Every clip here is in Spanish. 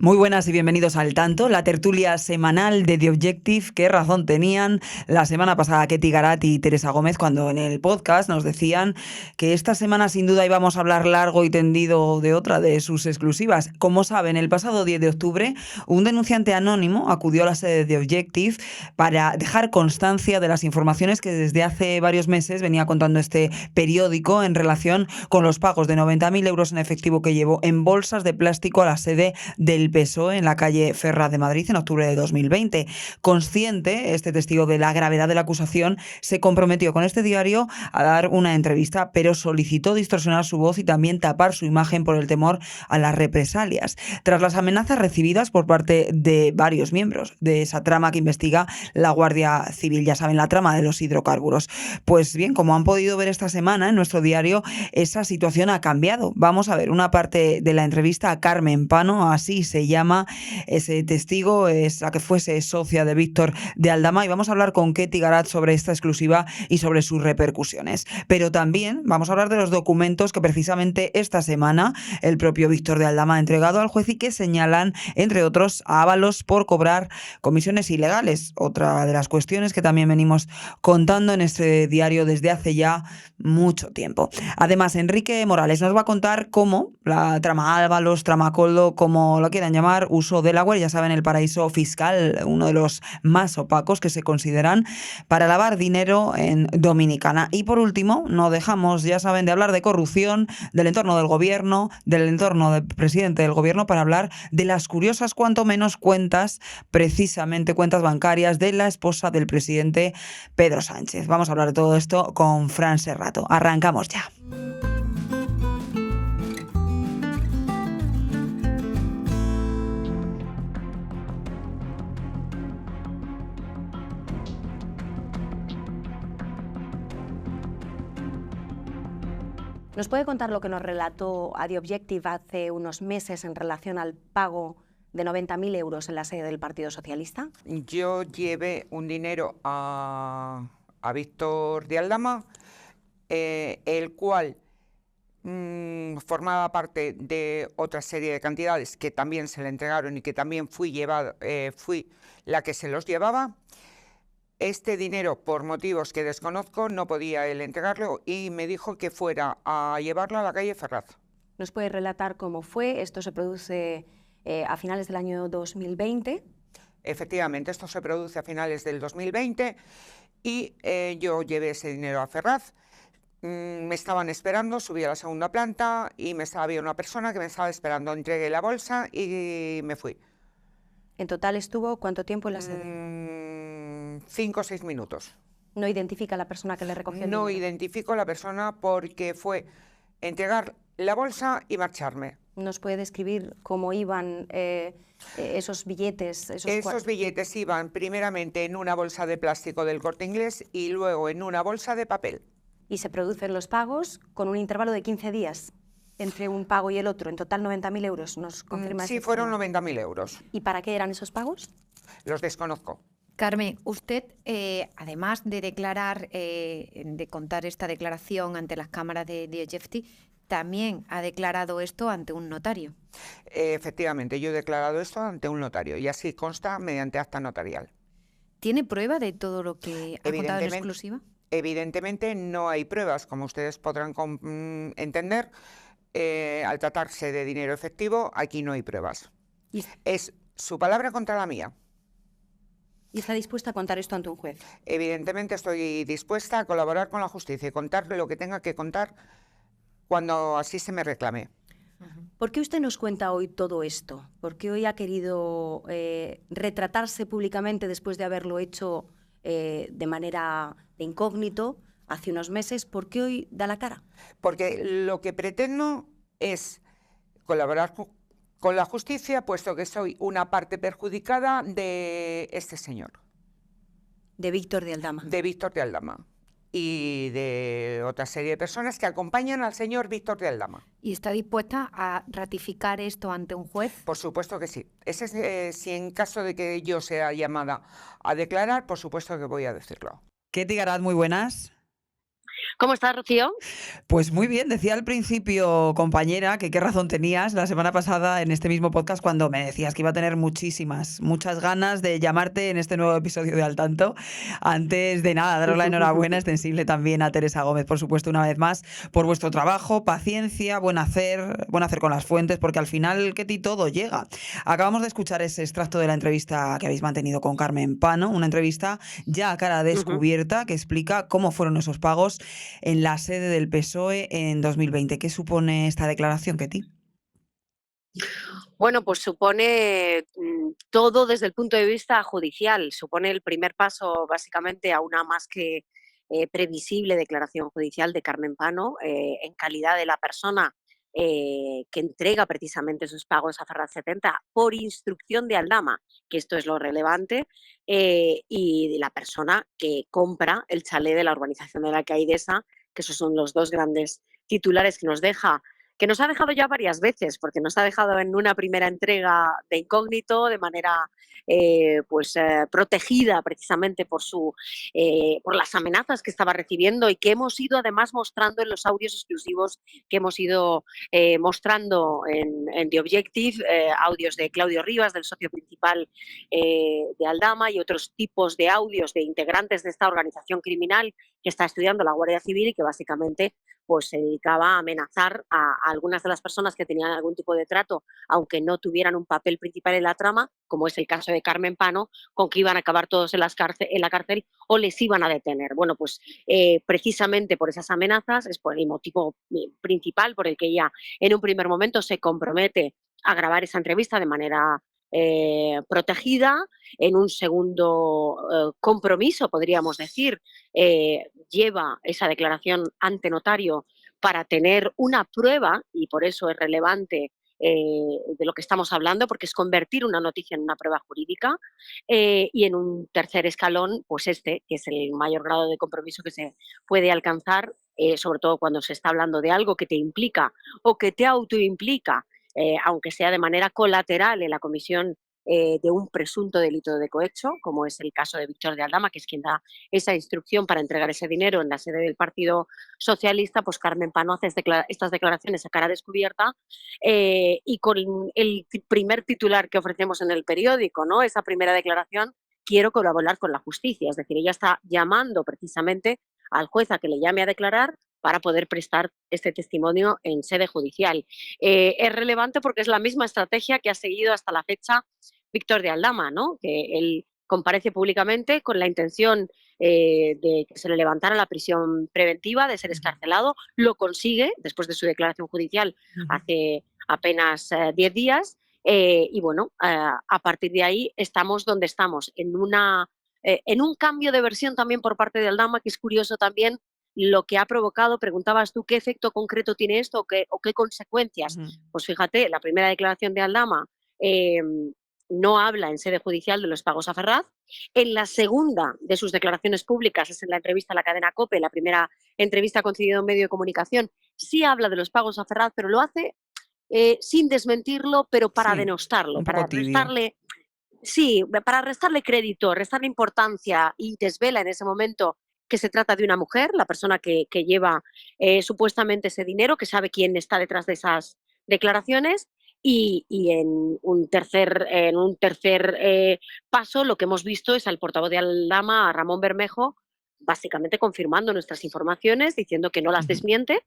Muy buenas y bienvenidos al Tanto, la tertulia semanal de The Objective. Qué razón tenían la semana pasada Ketty Garat y Teresa Gómez cuando en el podcast nos decían que esta semana sin duda íbamos a hablar largo y tendido de otra de sus exclusivas. Como saben, el pasado 10 de octubre un denunciante anónimo acudió a la sede de The Objective para dejar constancia de las informaciones que desde hace varios meses venía contando este periódico en relación con los pagos de 90.000 euros en efectivo que llevó en bolsas de plástico a la sede del PSOE en la calle Ferraz de Madrid en octubre de 2020. Consciente, este testigo de la gravedad de la acusación, se comprometió con este diario a dar una entrevista, pero solicitó distorsionar su voz y también tapar su imagen por el temor a las represalias. Tras las amenazas recibidas por parte de varios miembros de esa trama que investiga la Guardia Civil, ya saben, la trama de los hidrocarburos. Pues bien, como han podido ver esta semana en nuestro diario, esa situación ha cambiado. Vamos a ver una parte de la entrevista a Carmen Pano, así se llama ese testigo, es la que fuese socia de Víctor de Aldama, y vamos a hablar con Ketty Garat sobre esta exclusiva y sobre sus repercusiones. Pero también vamos a hablar de los documentos que precisamente esta semana el propio Víctor de Aldama ha entregado al juez y que señalan, entre otros, a Ábalos por cobrar comisiones ilegales. Otra de las cuestiones que también venimos contando en este diario desde hace ya mucho tiempo. Además, Enrique Morales nos va a contar cómo la trama Ábalos, trama Coldo, como lo quieran llamar, uso del agua, ya saben, el paraíso fiscal, uno de los más opacos que se consideran, para lavar dinero en Dominicana. Y por último, no dejamos, ya saben, de hablar de corrupción, del entorno del gobierno, del entorno del presidente del gobierno, para hablar de las curiosas, cuanto menos, cuentas, precisamente cuentas bancarias de la esposa del presidente Pedro Sánchez. Vamos a hablar de todo esto con Fran Serrato. Arrancamos ya. ¿Nos puede contar lo que nos relató a The Objective hace unos meses en relación al pago de 90.000 euros en la sede del Partido Socialista? Yo llevé un dinero a Víctor de Aldama, el cual formaba parte de otra serie de cantidades que también se le entregaron y que también fui la que se los llevaba. Este dinero, por motivos que desconozco, no podía él entregarlo y me dijo que fuera a llevarlo a la calle Ferraz. ¿Nos puede relatar cómo fue? Esto se produce a finales del año 2020. Efectivamente, esto se produce a finales del 2020 y yo llevé ese dinero a Ferraz. Me estaban esperando, subí a la segunda planta y había una persona que me estaba esperando. Entregué la bolsa y me fui. ¿En total estuvo cuánto tiempo en la sede? 5 o 6 minutos. ¿No identifica a la persona que le recogió el dinero? No identifico a la persona porque fue entregar la bolsa y marcharme. ¿Nos puede describir cómo iban esos billetes? Esos billetes iban primeramente en una bolsa de plástico del Corte Inglés y luego en una bolsa de papel. Y se producen los pagos con un intervalo de 15 días entre un pago y el otro. En total 90.000 euros. ¿Nos confirma? Sí, fueron 90.000 euros. ¿Y para qué eran esos pagos? Los desconozco. Carmen, usted, además de declarar, de contar esta declaración ante las cámaras de The Objective, también ha declarado esto ante un notario. Efectivamente, yo he declarado esto ante un notario y así consta mediante acta notarial. ¿Tiene prueba de todo lo que ha contado en exclusiva? Evidentemente no hay pruebas, como ustedes podrán entender. Al tratarse de dinero efectivo, aquí no hay pruebas. Es su palabra contra la mía. ¿Y está dispuesta a contar esto ante un juez? Evidentemente estoy dispuesta a colaborar con la justicia y contar lo que tenga que contar cuando así se me reclame. ¿Por qué usted nos cuenta hoy todo esto? ¿Por qué hoy ha querido retratarse públicamente después de haberlo hecho de manera de incógnito hace unos meses? ¿Por qué hoy da la cara? Porque lo que pretendo es colaborar con la justicia, puesto que soy una parte perjudicada de este señor. De Víctor de Aldama. De Víctor de Aldama. Y de otra serie de personas que acompañan al señor Víctor de Aldama. ¿Y está dispuesta a ratificar esto ante un juez? Por supuesto que sí. Si en caso de que yo sea llamada a declarar, por supuesto que voy a decirlo. Ketty Garat, muy buenas. ¿Cómo estás, Rocío? Pues muy bien, decía al principio, compañera, que qué razón tenías la semana pasada en este mismo podcast cuando me decías que iba a tener muchas ganas de llamarte en este nuevo episodio de Al Tanto. Antes de nada, daros la enhorabuena extensible también a Teresa Gómez, por supuesto, una vez más, por vuestro trabajo, paciencia, buen hacer con las fuentes, porque al final que ti todo llega. Acabamos de escuchar ese extracto de la entrevista que habéis mantenido con Carmen Pano, una entrevista ya a cara descubierta que explica cómo fueron esos pagos en la sede del PSOE en 2020. ¿Qué supone esta declaración, Ketty? Bueno, pues supone todo desde el punto de vista judicial. Supone el primer paso, básicamente, a una más que previsible declaración judicial de Carmen Pano en calidad de la persona que entrega precisamente sus pagos a Ferraz 70 por instrucción de Aldama, que esto es lo relevante, y de la persona que compra el chalet de la urbanización de la Caidesa, que esos son los dos grandes titulares que nos ha dejado ya varias veces, porque nos ha dejado en una primera entrega de incógnito, de manera protegida precisamente por las amenazas que estaba recibiendo y que hemos ido además mostrando en los audios exclusivos que hemos ido mostrando en The Objective, audios de Claudio Rivas, del socio principal de Aldama, y otros tipos de audios de integrantes de esta organización criminal que está estudiando la Guardia Civil y que básicamente pues se dedicaba a amenazar a algunas de las personas que tenían algún tipo de trato, aunque no tuvieran un papel principal en la trama, como es el caso de Carmen Pano, con que iban a acabar todos en la cárcel o les iban a detener. Bueno, pues precisamente por esas amenazas es por el motivo principal por el que ella en un primer momento se compromete a grabar esa entrevista de manera protegida. En un segundo compromiso, podríamos decir, lleva esa declaración ante notario para tener una prueba, y por eso es relevante de lo que estamos hablando, porque es convertir una noticia en una prueba jurídica, y en un tercer escalón, pues que es el mayor grado de compromiso que se puede alcanzar, sobre todo cuando se está hablando de algo que te implica o que te autoimplica, aunque sea de manera colateral en la comisión de un presunto delito de cohecho, como es el caso de Víctor de Aldama, que es quien da esa instrucción para entregar ese dinero en la sede del Partido Socialista. Pues Carmen Pano hace estas declaraciones a cara descubierta, y con el primer titular que ofrecemos en el periódico, ¿no? Esa primera declaración: quiero colaborar con la justicia. Es decir, ella está llamando precisamente al juez a que le llame a declarar para poder prestar este testimonio en sede judicial. Es relevante porque es la misma estrategia que ha seguido hasta la fecha Víctor de Aldama, ¿no? Que él comparece públicamente con la intención de que se le levantara la prisión preventiva, de ser escarcelado. Lo consigue después de su declaración judicial hace apenas 10 días. Y bueno, a partir de ahí estamos donde estamos, en un cambio de versión también por parte de Aldama, que es curioso también lo que ha provocado. Preguntabas tú qué efecto concreto tiene esto o qué consecuencias. Pues fíjate, la primera declaración de Aldama no habla en sede judicial de los pagos a Ferraz. En la segunda de sus declaraciones públicas, es en la entrevista a la cadena COPE, la primera entrevista concedida a un medio de comunicación, sí habla de los pagos a Ferraz, pero lo hace sin desmentirlo, pero para Sí, denostarlo, un poco tibio. para restarle crédito, restarle importancia, y desvela en ese momento que se trata de una mujer, la persona que lleva supuestamente ese dinero, que sabe quién está detrás de esas declaraciones. Y en un tercer paso, lo que hemos visto es al portavoz de Aldama, a Ramón Bermejo, básicamente confirmando nuestras informaciones, diciendo que no las desmiente,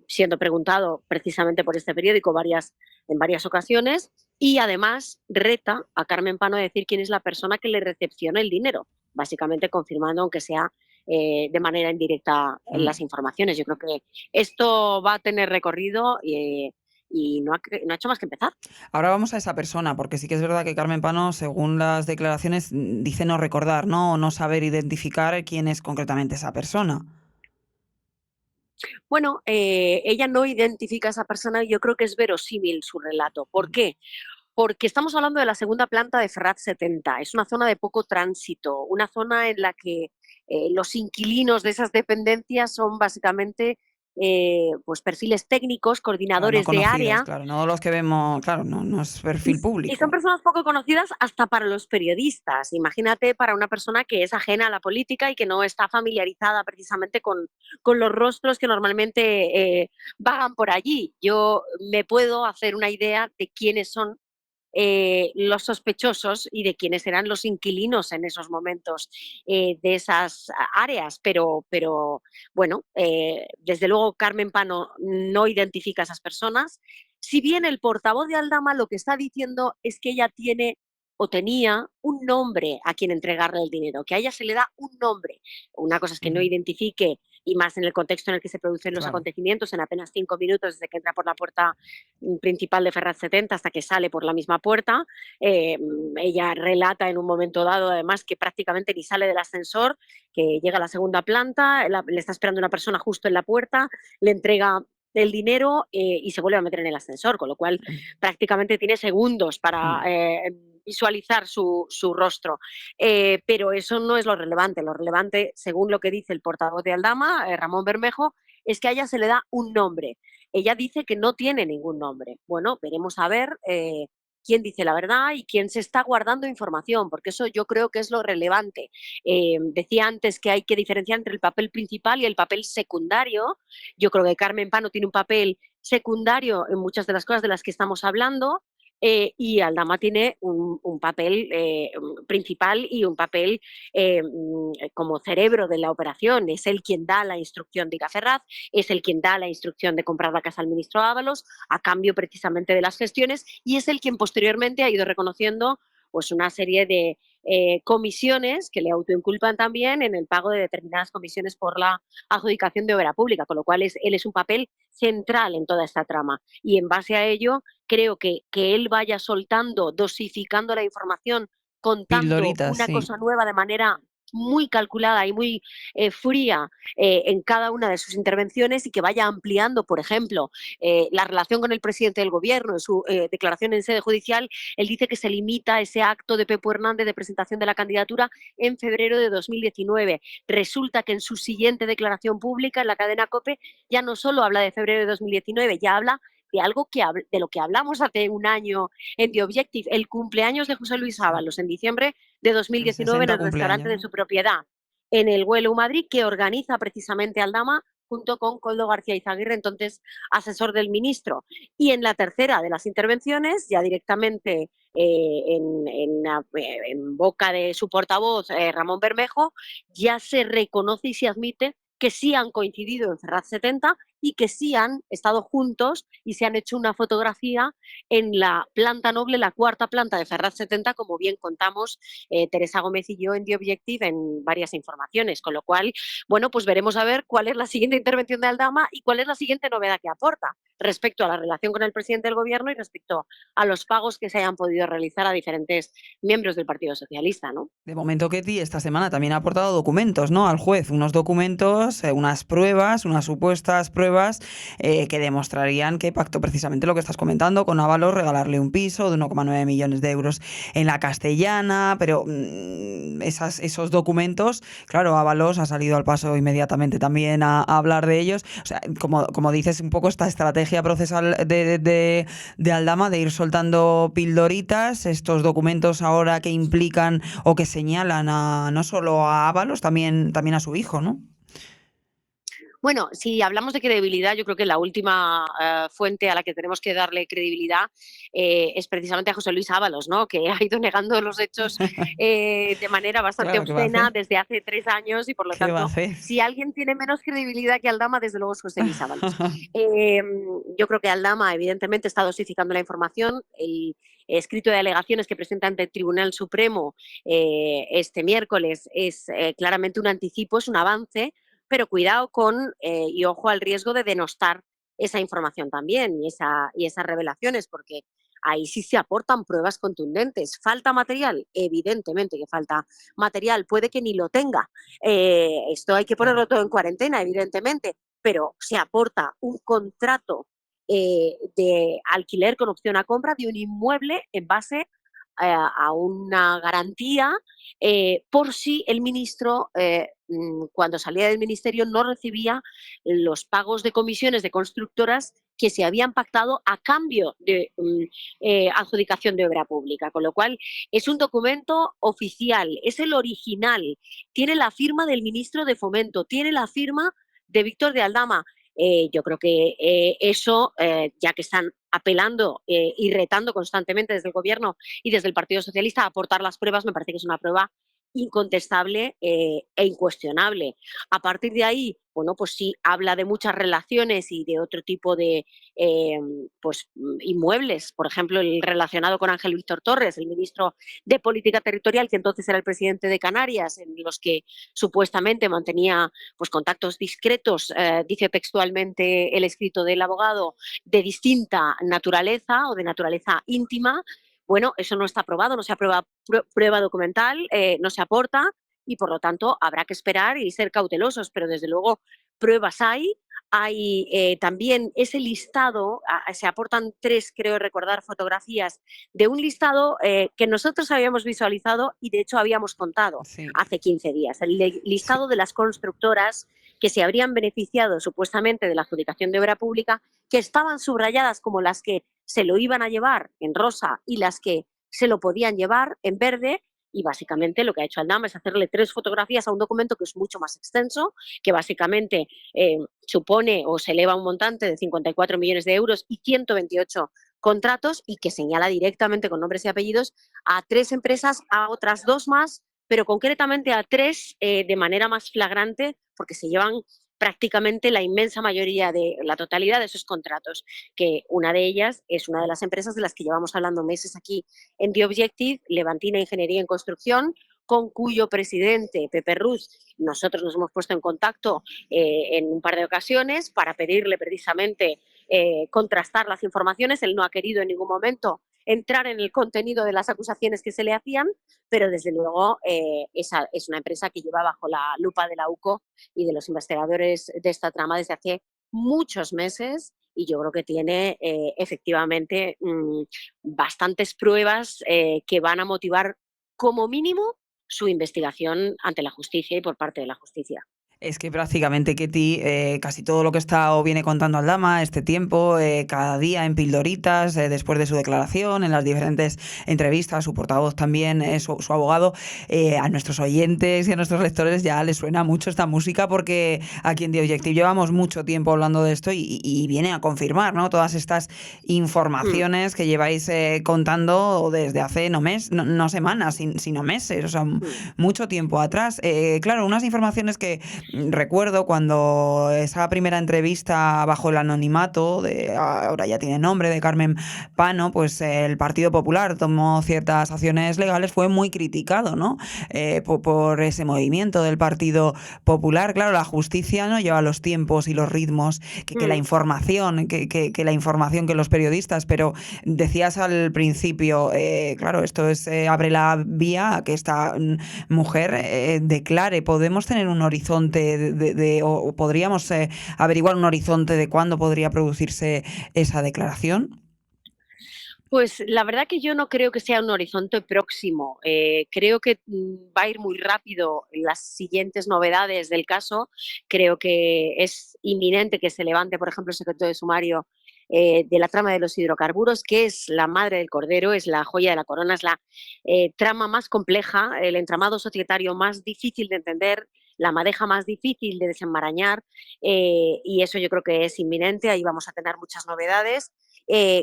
siendo preguntado precisamente por este periódico en varias ocasiones, y además reta a Carmen Pano a decir quién es la persona que le recepciona el dinero, básicamente confirmando, aunque sea de manera indirecta, las informaciones. Yo creo que esto va a tener recorrido y no ha hecho más que empezar. Ahora vamos a esa persona, porque sí que es verdad que Carmen Pano, según las declaraciones, dice no recordar, ¿no? O no saber identificar quién es concretamente esa persona. Bueno, ella no identifica a esa persona, y yo creo que es verosímil su relato. ¿Por qué? Porque estamos hablando de la segunda planta de Ferraz 70. Es una zona de poco tránsito, una zona en la que los inquilinos de esas dependencias son básicamente pues perfiles técnicos, Claro, no coordinadores de conocidos, área. claro, no los que vemos, claro, no es perfil Y son público. personas poco conocidas hasta para los periodistas. Imagínate para una persona que es ajena a la política y que no está familiarizada precisamente con los rostros que normalmente vagan por allí. Yo me puedo hacer una idea de quiénes son los sospechosos y de quiénes eran los inquilinos en esos momentos de esas áreas. Pero bueno, desde luego Carmen Pano no identifica a esas personas. Si bien el portavoz de Aldama lo que está diciendo es que ella tiene o tenía un nombre a quien entregarle el dinero, que a ella se le da un nombre. Una cosa es que no Ujú, identifique, y más en el contexto en el que se producen los claro. acontecimientos, en apenas 5 minutos desde que entra por la puerta principal de Ferraz 70 hasta que sale por la misma puerta. Ella relata en un momento dado, además, que prácticamente ni sale del ascensor, que llega a la segunda planta, le está esperando una persona justo en la puerta, le entrega el dinero y se vuelve a meter en el ascensor, con lo cual prácticamente tiene segundos para Mm. visualizar su rostro. Pero eso no es lo relevante. Lo relevante, según lo que dice el portavoz de Aldama, Ramón Bermejo, es que a ella se le da un nombre. Ella dice que no tiene ningún nombre. Bueno, veremos a ver quién dice la verdad y quién se está guardando información, porque eso yo creo que es lo relevante. Decía antes que hay que diferenciar entre el papel principal y el papel secundario. Yo creo que Carmen Pano tiene un papel secundario en muchas de las cosas de las que estamos hablando. Y Aldama tiene un papel principal y un papel como cerebro de la operación. Es él quien da la instrucción de ir a Ferraz, es el quien da la instrucción de comprar la casa al ministro Ábalos a cambio precisamente de las gestiones y es el quien posteriormente ha ido reconociendo pues una serie de comisiones que le autoinculpan también en el pago de determinadas comisiones por la adjudicación de obra pública, con lo cual él es un papel central en toda esta trama. Y en base a ello, creo que él vaya soltando, dosificando la información, contando Pildoritas, una sí. cosa nueva de manera muy calculada y muy fría en cada una de sus intervenciones y que vaya ampliando, por ejemplo, la relación con el presidente del gobierno. En su declaración en sede judicial, él dice que se limita a ese acto de Pepo Hernández de presentación de la candidatura en febrero de 2019. Resulta que en su siguiente declaración pública en la cadena COPE ya no solo habla de febrero de 2019, ya habla de algo de lo que hablamos hace un año en The Objective, el cumpleaños de José Luis Sí. Ábalos en diciembre de El 2019 en 60 el restaurante cumpleaños, de ¿no? su propiedad, en el Güell Madrid, que organiza precisamente Aldama junto con Coldo García Izaguirre, entonces asesor del ministro. Y en la tercera de las intervenciones, ya directamente en boca de su portavoz, Ramón Bermejo, ya se reconoce y se admite que sí han coincidido en Ferraz 70 y que sí han estado juntos y se han hecho una fotografía en la planta noble, la cuarta planta de Ferraz 70, como bien contamos Teresa Gómez y yo en The Objective en varias informaciones. Con lo cual, bueno, pues veremos a ver cuál es la siguiente intervención de Aldama y cuál es la siguiente novedad que aporta respecto a la relación con el presidente del gobierno y respecto a los pagos que se hayan podido realizar a diferentes miembros del Partido Socialista, ¿no? De momento, Ketty esta semana también ha aportado documentos, ¿no? Al juez, unos documentos, unas pruebas, unas supuestas pruebas que demostrarían que pactó precisamente lo que estás comentando con Ábalos, regalarle un piso de 1,9 millones de euros en la Castellana, pero esos documentos, claro, Ábalos ha salido al paso inmediatamente también a hablar de ellos. O sea, como dices, un poco esta estrategia procesal de Aldama de ir soltando pildoritas, estos documentos ahora que implican o que señalan no solo a Ábalos, también a su hijo, ¿no? Bueno, si hablamos de credibilidad, yo creo que la última fuente a la que tenemos que darle credibilidad es precisamente a José Luis Ábalos, ¿no? Que ha ido negando los hechos de manera bastante Claro, ¿qué va a hacer? obscena desde hace 3 años y por lo ¿Qué va a tanto, hacer? si alguien tiene menos credibilidad que Aldama, desde luego es José Luis Ábalos. Eh, yo creo que Aldama evidentemente está dosificando la información. El escrito de alegaciones que presenta ante el Tribunal Supremo este miércoles es claramente un anticipo, es un avance, pero cuidado con y ojo al riesgo de denostar esa información también y esas revelaciones, porque ahí sí se aportan pruebas contundentes. ¿Falta material? Evidentemente que falta material, puede que ni lo tenga. Esto hay que Claro. ponerlo todo en cuarentena, evidentemente, pero se aporta un contrato de alquiler con opción a compra de un inmueble en base a una garantía por si el ministro cuando salía del ministerio no recibía los pagos de comisiones de constructoras que se habían pactado a cambio de adjudicación de obra pública, con lo cual es un documento oficial, es el original, tiene la firma del ministro de Fomento, tiene la firma de Víctor de Aldama. Yo creo que eso, ya que están apelando y retando constantemente desde el Gobierno y desde el Partido Socialista a aportar las pruebas, me parece que es una prueba incontestable e incuestionable. A partir de ahí, bueno, pues sí habla de muchas relaciones y de otro tipo de inmuebles, por ejemplo, el relacionado con Ángel Víctor Torres, el ministro de Política Territorial, que entonces era el presidente de Canarias, en los que supuestamente mantenía pues contactos discretos, dice textualmente el escrito del abogado, de distinta naturaleza o de naturaleza íntima. Bueno, eso no está aprobado, no se aprueba prueba documental, no se aporta y por lo tanto habrá que esperar y ser cautelosos, pero desde luego pruebas hay. Hay también ese listado, se aportan 3, creo recordar, fotografías de un listado que nosotros habíamos visualizado y de hecho habíamos contado Sí, hace 15 días. El sí. listado de las constructoras que se habrían beneficiado supuestamente de la adjudicación de obra pública, que estaban subrayadas como las que se lo iban a llevar en rosa y las que se lo podían llevar en verde. Y básicamente lo que ha hecho Aldama es hacerle 3 fotografías a un documento que es mucho más extenso, que básicamente supone o se eleva un montante de 54 millones de euros y 128 contratos y que señala directamente con nombres y apellidos a 3 empresas, a otras 2 más, pero concretamente a 3 de manera más flagrante porque se llevan prácticamente la inmensa mayoría de la totalidad de esos contratos, que una de ellas es una de las empresas de las que llevamos hablando meses aquí en The Objective, Levantina Ingeniería en Construcción, con cuyo presidente, Pepe Ruz, nosotros nos hemos puesto en contacto en un par de ocasiones para pedirle precisamente contrastar las informaciones. Él no ha querido en ningún momento entrar en el contenido de las acusaciones que se le hacían, pero desde luego esa es una empresa que lleva bajo la lupa de la UCO y de los investigadores de esta trama desde hace muchos meses y yo creo que tiene efectivamente bastantes pruebas que van a motivar como mínimo su investigación ante la justicia y por parte de la justicia. Es que prácticamente, Ketty, casi todo lo que está o viene contando Aldama este tiempo, cada día en pildoritas, después de su declaración, en las diferentes entrevistas, su portavoz también, su abogado, a nuestros oyentes y a nuestros lectores ya les suena mucho esta música porque aquí en The Objective llevamos mucho tiempo hablando de esto y viene a confirmar, ¿no?, todas estas informaciones que lleváis contando desde hace no semanas, sino meses, o sea, mucho tiempo atrás. Claro, unas informaciones que recuerdo cuando esa primera entrevista bajo el anonimato, ahora ya tiene nombre, de Carmen Pano, pues el Partido Popular tomó ciertas acciones legales, fue muy criticado, ¿no?, por ese movimiento del Partido Popular. Claro, la justicia no lleva los tiempos y los ritmos que la información, que la información, que los periodistas, pero decías al principio, claro, esto abre la vía a que esta mujer declare. ¿Podemos tener un horizonte o podríamos averiguar un horizonte de cuándo podría producirse esa declaración? Pues la verdad que yo no creo que sea un horizonte próximo. Creo que va a ir muy rápido en las siguientes novedades del caso. Creo que es inminente que se levante, por ejemplo, el secreto de sumario de la trama de los hidrocarburos, que es la madre del cordero, es la joya de la corona, es la trama más compleja, el entramado societario más difícil de entender, la madeja más difícil de desenmarañar, y eso yo creo que es inminente. Ahí vamos a tener muchas novedades.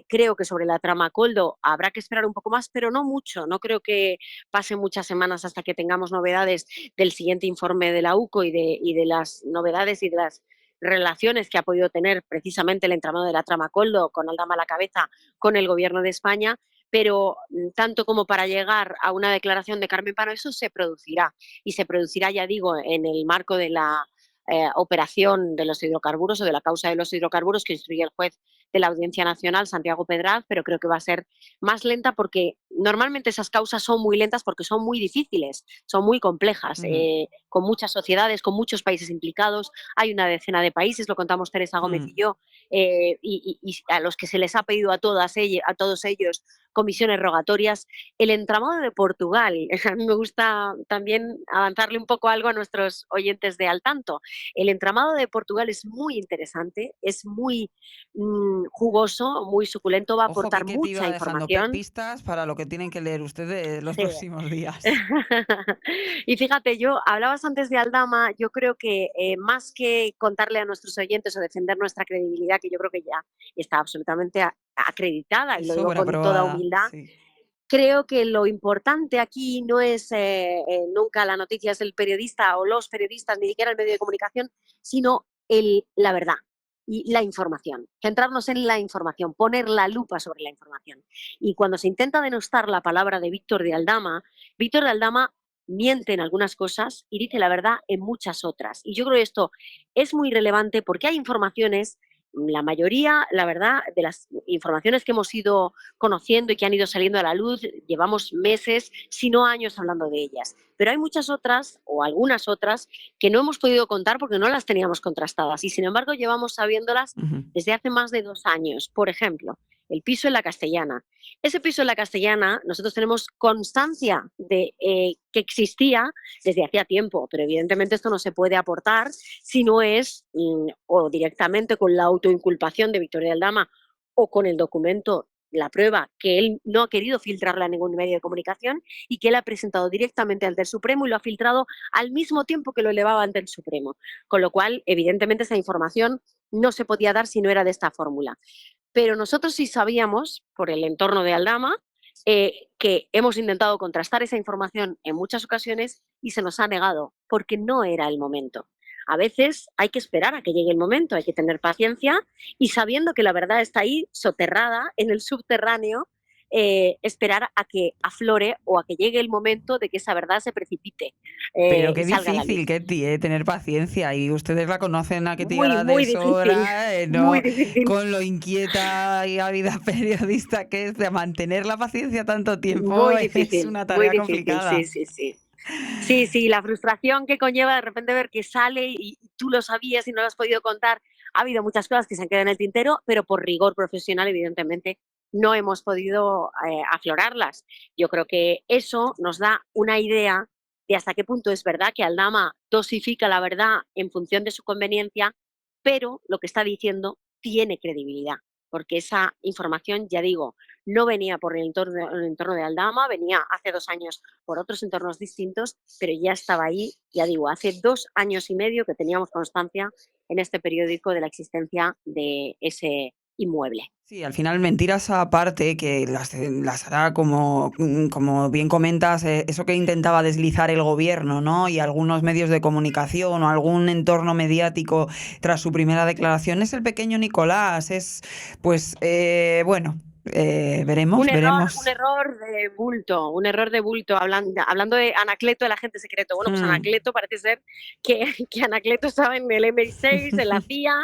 Creo que sobre la trama Coldo habrá que esperar un poco más, pero no mucho. No creo que pasen muchas semanas hasta que tengamos novedades del siguiente informe de la UCO y de las novedades y de las relaciones que ha podido tener precisamente el entramado de la trama Coldo, con Aldama a la cabeza, con el Gobierno de España. Pero tanto como para llegar a una declaración de Carmen Pano, eso se producirá. Y se producirá, ya digo, en el marco de la operación de los hidrocarburos o de la causa de los hidrocarburos que instruye el juez de la Audiencia Nacional, Santiago Pedraz, pero creo que va a ser más lenta porque normalmente esas causas son muy lentas porque son muy difíciles, son muy complejas, con muchas sociedades, con muchos países implicados. Hay una decena de países, lo contamos Teresa Gómez y yo, y a los que se les ha pedido a todos ellos comisiones rogatorias. El entramado de Portugal, a mí me gusta también avanzarle un poco algo a nuestros oyentes de Al Tanto. El entramado de Portugal es muy interesante, es muy jugoso, muy suculento, va a Ojo, que aportar Ketty mucha va dejando información. pistas para lo que tienen que leer ustedes los Sí. próximos días. Y fíjate, hablabas antes de Aldama, yo creo que más que contarle a nuestros oyentes o defender nuestra credibilidad, que yo creo que ya está absolutamente acreditada, Y y lo digo sobra con toda probada, humildad, sí. creo que lo importante aquí no es nunca las noticias del periodista o los periodistas, ni siquiera el medio de comunicación, sino la verdad y la información. Centrarnos en la información, poner la lupa sobre la información. Y cuando se intenta denostar la palabra de Víctor de Aldama miente en algunas cosas y dice la verdad en muchas otras. Y yo creo que esto es muy relevante porque hay informaciones, la mayoría, la verdad, de las informaciones que hemos ido conociendo y que han ido saliendo a la luz, llevamos meses, si no años hablando de ellas. Pero hay muchas otras, o algunas otras, que no hemos podido contar porque no las teníamos contrastadas y sin embargo llevamos sabiéndolas desde hace más de 2 años. Por ejemplo, el piso en la Castellana. Ese piso en la Castellana, nosotros tenemos constancia de que existía desde hacía tiempo, pero evidentemente esto no se puede aportar si no es o directamente con la autoinculpación de Victoria Aldama o con el documento, la prueba, que él no ha querido filtrarla a ningún medio de comunicación y que él ha presentado directamente ante el Supremo y lo ha filtrado al mismo tiempo que lo elevaba ante el Supremo. Con lo cual, evidentemente, esa información no se podía dar si no era de esta fórmula. Pero nosotros sí sabíamos, por el entorno de Aldama, que hemos intentado contrastar esa información en muchas ocasiones y se nos ha negado, porque no era el momento. A veces hay que esperar a que llegue el momento, hay que tener paciencia y sabiendo que la verdad está ahí, soterrada, en el subterráneo, esperar a que aflore o a que llegue el momento de que esa verdad se precipite Pero y qué salga a la luz. difícil, Ketty, tener paciencia. Y ustedes la conocen a Ketty Muy, Garat de muy difícil, sobra, muy ¿no? difícil. Con lo inquieta y ávida periodista que es, de mantener la paciencia tanto tiempo es una Muy tarea difícil, sí, complicada. sí, sí. Sí, sí, la frustración que conlleva de repente ver que sale y tú lo sabías y no lo has podido contar. Ha habido muchas cosas que se han quedado en el tintero, pero por rigor profesional, evidentemente, no hemos podido aflorarlas. Yo creo que eso nos da una idea de hasta qué punto es verdad que Aldama dosifica la verdad en función de su conveniencia, pero lo que está diciendo tiene credibilidad, porque esa información, ya digo, no venía por el entorno de Aldama, venía hace 2 años por otros entornos distintos, pero ya estaba ahí, ya digo, hace 2 años y medio que teníamos constancia en este periódico de la existencia de ese inmueble. Sí, al final mentiras aparte, que las hará como, como bien comentas, eso que intentaba deslizar el gobierno, ¿no? Y algunos medios de comunicación o algún entorno mediático tras su primera declaración es el pequeño Nicolás. Es, pues, bueno, veremos, Un veremos. error de bulto, hablando de Anacleto, el agente secreto. Bueno, pues Hmm. Anacleto parece ser que Anacleto estaba en el MI6, en la CIA,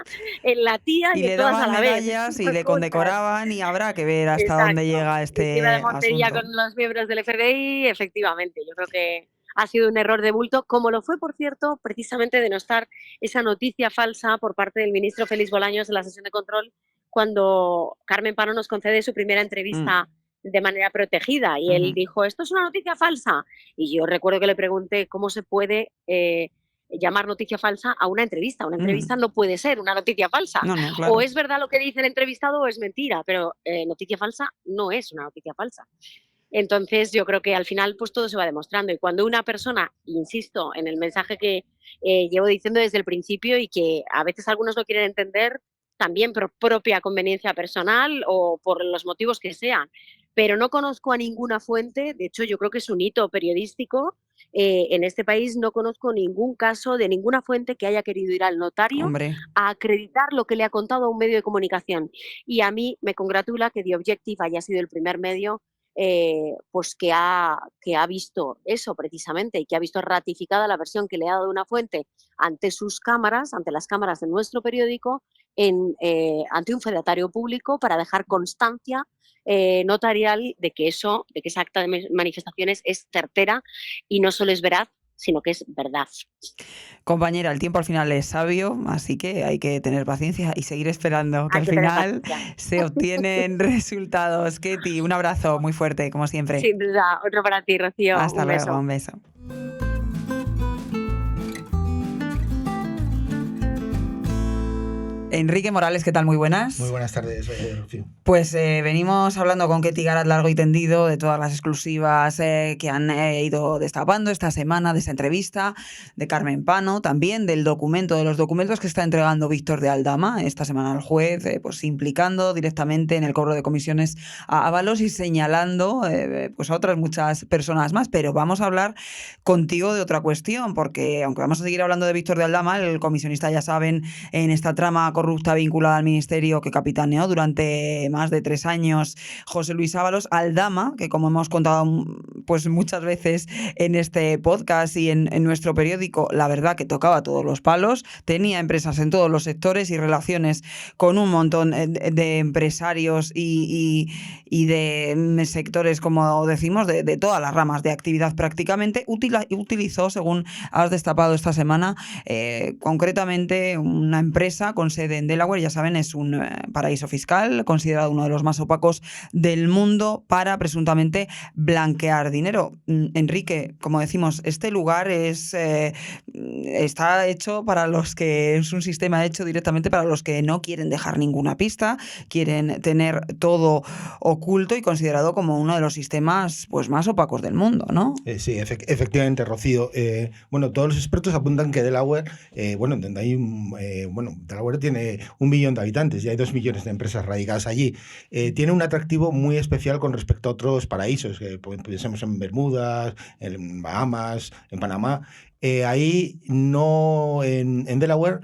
en la TIA Y y en le todas a daban la vez, medallas y estas le cosas. condecoraban y habrá que ver hasta dónde Exacto. llega Encima de este Montería asunto. con los miembros del FBI, efectivamente, yo creo que ha sido un error de bulto, como lo fue, por cierto, precisamente denostar esa noticia falsa por parte del ministro Félix Bolaños en la sesión de control cuando Carmen Pano nos concede su primera Mm, entrevista de manera protegida y él ujú. dijo, esto es una noticia falsa. Y yo recuerdo que le pregunté cómo se puede llamar noticia falsa a una entrevista. Una entrevista Ujú. no puede ser una noticia falsa. No, no, O claro. es verdad lo que dice el entrevistado o es mentira, pero noticia falsa no es una noticia falsa. Entonces, yo creo que al final pues todo se va demostrando. Y cuando una persona, insisto en el mensaje que llevo diciendo desde el principio y que a veces algunos lo quieren entender también por propia conveniencia personal o por los motivos que sean, pero no conozco a ninguna fuente, de hecho yo creo que es un hito periodístico, en este país no conozco ningún caso de ninguna fuente que haya querido ir al notario Hombre. a acreditar lo que le ha contado a un medio de comunicación. Y a mí me congratula que The Objective haya sido el primer medio pues que ha visto eso precisamente y que ha visto ratificada la versión que le ha dado una fuente ante sus cámaras, ante las cámaras de nuestro periódico, ante un fedatario público para dejar constancia notarial de que esa acta de manifestaciones es certera y no solo es veraz, sino que es verdad. Compañera, el tiempo al final es sabio, así que hay que tener paciencia y seguir esperando que al final se obtienen resultados. Ketty, un abrazo muy fuerte, como siempre. Sin duda, otro para ti, Rocío. Hasta luego, un beso. Enrique Morales, ¿qué tal? Muy buenas. Muy buenas tardes, Rocío. Pues venimos hablando con Ketty Garat largo y tendido de todas las exclusivas que han ido destapando esta semana, de esa entrevista de Carmen Pano, también de los documentos que está entregando Víctor de Aldama esta semana al juez, pues implicando directamente en el cobro de comisiones a Ábalos y señalando pues a otras muchas personas más. Pero vamos a hablar contigo de otra cuestión, porque aunque vamos a seguir hablando de Víctor de Aldama, el comisionista, ya saben, en esta trama corrupta vinculada al ministerio que capitaneó durante más de 3 años José Luis Ábalos, Aldama, que como hemos contado pues muchas veces en este podcast y en nuestro periódico, la verdad que tocaba todos los palos, tenía empresas en todos los sectores y relaciones con un montón de empresarios y de sectores, como decimos, de todas las ramas de actividad prácticamente. Utilizó, según has destapado esta semana, concretamente una empresa con sede en Delaware, ya saben, es un paraíso fiscal, considerado uno de los más opacos del mundo, para presuntamente blanquear dinero. Enrique, como decimos, este lugar está hecho para los que, es un sistema hecho directamente para los que no quieren dejar ninguna pista, quieren tener todo oculto y considerado como uno de los sistemas pues más opacos del mundo, ¿no? Sí, efectivamente, Rocío. Todos los expertos apuntan que Delaware, donde hay Delaware tiene 1 millón de habitantes y hay 2 millones de empresas radicadas allí. Tiene un atractivo muy especial con respecto a otros paraísos, pensemos en Bermudas, en Bahamas, en Panamá. Ahí no, en Delaware,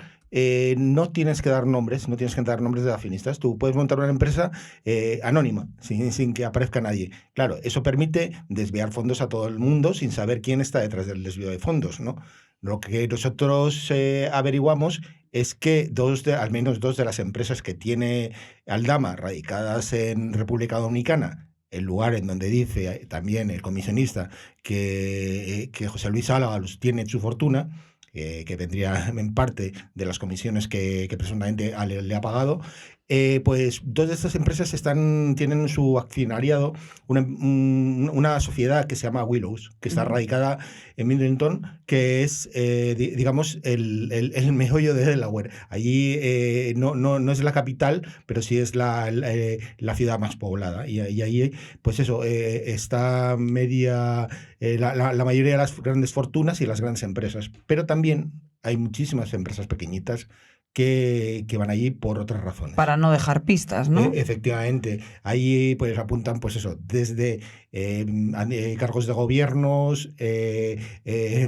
no tienes que dar nombres, de accionistas. Tú puedes montar una empresa anónima, sin que aparezca nadie. Claro, eso permite desviar fondos a todo el mundo sin saber quién está detrás del desvío de fondos, ¿no? Lo que nosotros averiguamos es que al menos dos de las empresas que tiene Aldama radicadas en República Dominicana, el lugar en donde dice también el comisionista que José Luis Ábalos tiene su fortuna, que vendría en parte de las comisiones que presuntamente le ha pagado, pues 2 de estas empresas tienen su accionariado una sociedad que se llama Willows, que está radicada en Middleton, que es, digamos, el meollo de Delaware. Allí no es la capital, pero sí es la ciudad más poblada. Y allí, pues eso, está la mayoría de las grandes fortunas y las grandes empresas. Pero también hay muchísimas empresas pequeñitas que van allí por otras razones. Para no dejar pistas, ¿no? Efectivamente. Ahí pues apuntan, pues eso, desde cargos de gobiernos,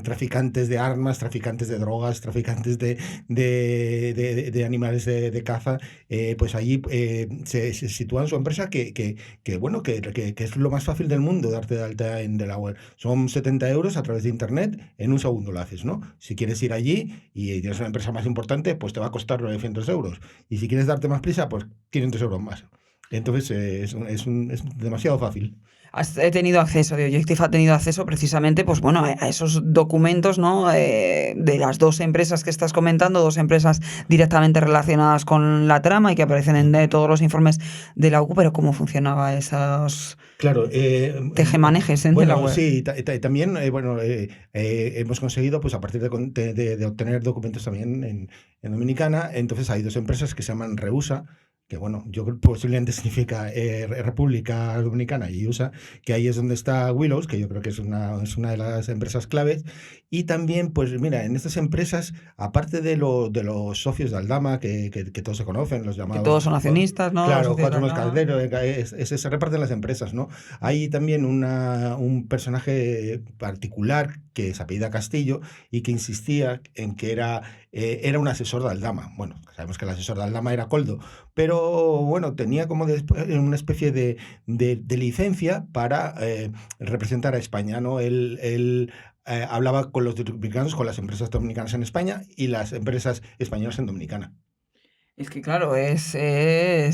traficantes de armas, traficantes de drogas, traficantes de animales de caza. Pues allí se sitúa en su empresa que es lo más fácil del mundo darte de alta en Delaware. Son 70 euros a través de internet, en un segundo lo haces, ¿no? Si quieres ir allí y tienes una empresa más importante, pues te va a costar 900 euros. Y si quieres darte más prisa, pues 500 euros más. Entonces es demasiado fácil. He tenido acceso, The Objective ha tenido acceso precisamente pues bueno, a esos documentos, ¿no? De las 2 empresas que estás comentando, 2 empresas directamente relacionadas con la trama y que aparecen en todos los informes de la UQ, pero ¿cómo funcionaba esos tejemanejes en Delaware? Sí, también hemos conseguido, pues a partir de obtener documentos también en Dominicana. Entonces hay 2 empresas que se llaman Reusa, que bueno, yo creo que posiblemente significa República Dominicana, y USA, que ahí es donde está Willows, que yo creo que es una de las empresas claves. Y también, pues mira, en estas empresas, aparte de los socios de Aldama, que todos se conocen, los llamados... Que todos son accionistas, ¿no? Claro, 4 Calderos, se reparten las empresas, ¿no? Hay también un personaje particular que se apellida Castillo y que insistía en que era un asesor de Aldama. Bueno, sabemos que el asesor de Aldama era Coldo, pero bueno, tenía como una especie de licencia para representar a España, ¿no? Él hablaba con los dominicanos, con las empresas dominicanas en España y las empresas españolas en Dominicana. Es que claro, es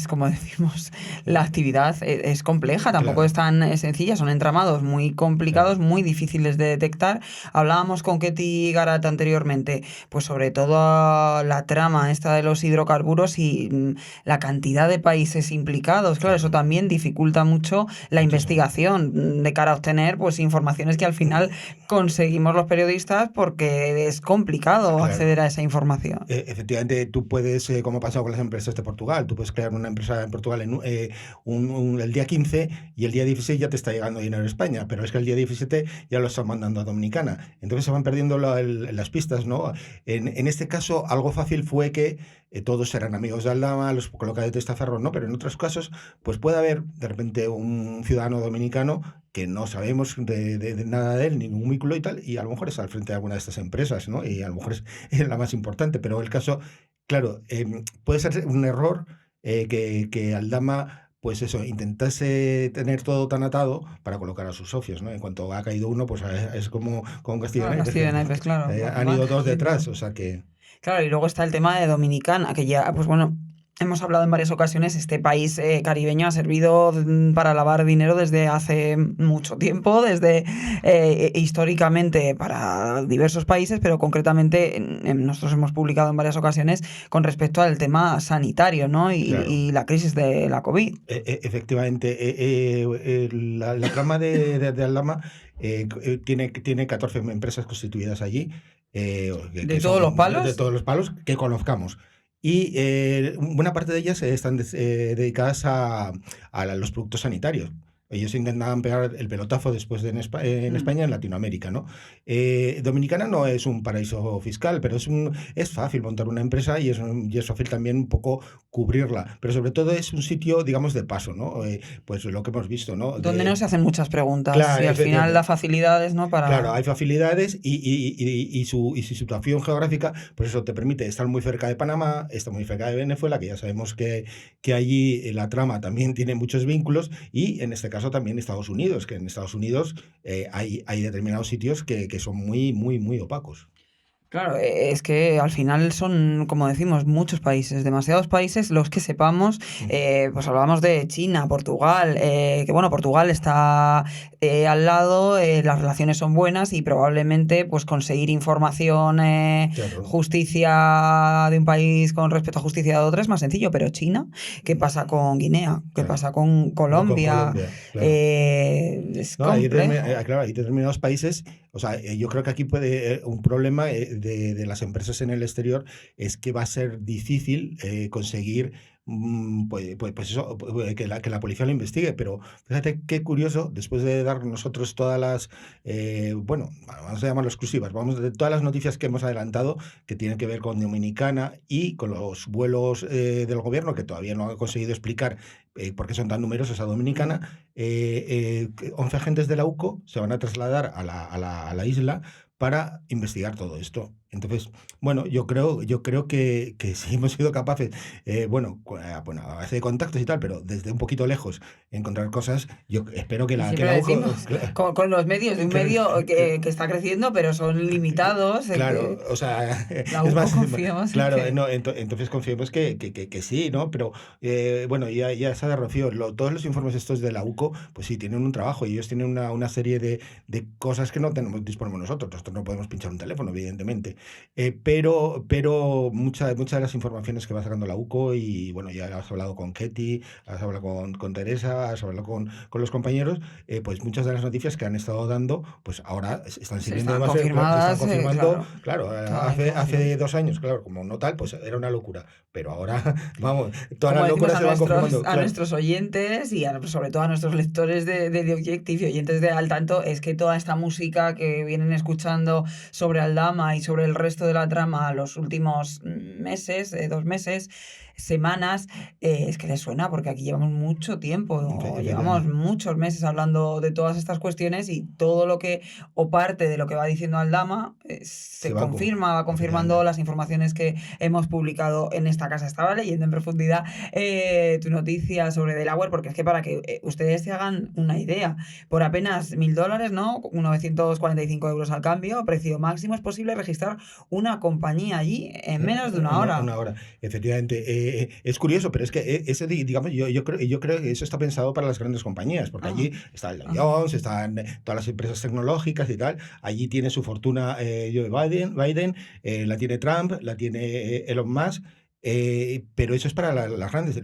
como decimos, la actividad es compleja, tampoco Claro. es tan sencilla, son entramados muy complicados, muy difíciles de detectar. Hablábamos con Ketty Garat anteriormente, pues sobre todo la trama esta de los hidrocarburos y la cantidad de países implicados. Claro, eso Claro. también dificulta mucho la Muchísimo. investigación de cara a obtener pues informaciones que al final conseguimos los periodistas porque es complicado Claro. acceder a esa información. Efectivamente, tú puedes, como ha pasado con las empresas de Portugal, tú puedes crear una empresa en Portugal el día 15 y el día 16 ya te está llegando dinero en España, pero es que el día 17 ya lo están mandando a Dominicana. Entonces se van perdiendo las pistas, ¿no? En este caso, algo fácil fue que todos eran amigos de Aldama, los coloca de testaferros, ¿no? Pero en otros casos, pues puede haber de repente un ciudadano dominicano que no sabemos de nada de él, ningún vínculo y tal, y a lo mejor está al frente de alguna de estas empresas, ¿no? Y a lo mejor es la más importante, pero el caso, claro, puede ser un error que Aldama, pues eso, intentase tener todo tan atado para colocar a sus socios, ¿no? En cuanto ha caído uno, pues es como con Castillo de Claro, Naipes, Castillo de Naipes, claro. han ido dos detrás, o sea que... Claro, y luego está el tema de Dominicana, que ya, pues bueno, hemos hablado en varias ocasiones, este país caribeño ha servido para lavar dinero desde hace mucho tiempo, desde históricamente para diversos países, pero concretamente nosotros hemos publicado en varias ocasiones con respecto al tema sanitario, ¿no? Claro. Y la crisis de la COVID. Efectivamente, la trama de Aldama tiene 14 empresas constituidas allí. ¿De todos los palos? De todos los palos que conozcamos. Y buena parte de ellas están dedicadas a los productos sanitarios. Ellos intentaban pegar el pelotazo después en España, en Latinoamérica, ¿no? Dominicana no es un paraíso fiscal, pero es fácil montar una empresa y es fácil también un poco cubrirla. Pero sobre todo es un sitio, digamos, de paso, ¿no? Pues lo que hemos visto, ¿no? Donde no se hacen muchas preguntas Claro, y al final da facilidades, ¿no? Para... Claro, hay facilidades y su situación geográfica, pues eso te permite estar muy cerca de Panamá, está muy cerca de Venezuela, que ya sabemos que allí la trama también tiene muchos vínculos, y en este caso también Estados Unidos, que en Estados Unidos hay determinados sitios que son muy, muy, muy opacos. Claro, es que al final son, como decimos, muchos países, demasiados países los que sepamos, pues hablamos de China, Portugal, que bueno, Portugal está al lado, las relaciones son buenas y probablemente pues conseguir información, Claro. justicia de un país con respecto a justicia de otro es más sencillo, pero China, ¿qué pasa con Guinea? ¿Qué Claro. pasa con Colombia? Claro. Es No, hay complejo. claro, hay determinados países, o sea, yo creo que aquí puede un problema de las empresas en el exterior es que va a ser difícil conseguir pues eso, que la policía lo investigue, pero fíjate qué curioso, después de dar nosotros todas las, bueno, vamos a llamarlo exclusivas, vamos de todas las noticias que hemos adelantado que tienen que ver con Dominicana y con los vuelos del gobierno, que todavía no han conseguido explicar por qué son tan numerosos a Dominicana, 11 agentes de la UCO se van a trasladar a la isla para investigar todo esto. Entonces, bueno, yo creo que si hemos sido capaces, bueno, a base de contactos y tal, pero desde un poquito lejos encontrar cosas, yo espero que Y la siempre UCO... decimos, con los medios de un medio que está creciendo, pero son limitados. Claro, o sea, La es UCO más, confiamos en claro, que... no, entonces confiemos que sí, ¿no? Pero bueno, ya sabe Rocío, todos los informes estos de la UCO, pues sí, tienen un trabajo y ellos tienen una serie de cosas que no disponemos nosotros no podemos pinchar un teléfono, evidentemente. Pero muchas de las informaciones que va sacando la UCO, y bueno, ya has hablado con Ketty, has hablado con Teresa, has hablado con los compañeros, pues muchas de las noticias que han estado dando, pues ahora están sirviendo están de base, confirmadas, están confirmando, claro. claro, Toda la hace 2 años, claro, como no tal, pues era una locura, pero ahora, vamos, todas Como las decimos locuras se van confirmando. a Claro. nuestros oyentes y sobre todo a nuestros lectores de The Objective y oyentes de Al Tanto, es que toda esta música que vienen escuchando sobre Aldama y sobre el resto de la trama los últimos meses, 2 meses, semanas, es que les suena porque aquí llevamos mucho tiempo, llevamos muchos meses hablando de todas estas cuestiones y todo lo que, o parte de lo que va diciendo Aldama, se confirma, va confirmando las informaciones que hemos publicado en esta casa. Estaba leyendo en profundidad tu noticia sobre Delaware, porque es que para que ustedes se hagan una idea, por apenas $1.000, ¿no? 945 euros al cambio, precio máximo, es posible registrar una compañía allí en menos de una hora. Una hora, efectivamente. es curioso, pero es que ese, digamos, yo creo que eso está pensado para las grandes compañías, porque allí está el Dow Jones, están todas las empresas tecnológicas y tal. Allí tiene su fortuna Joe Biden, la tiene Trump, la tiene Elon Musk. Pero eso es para las grandes.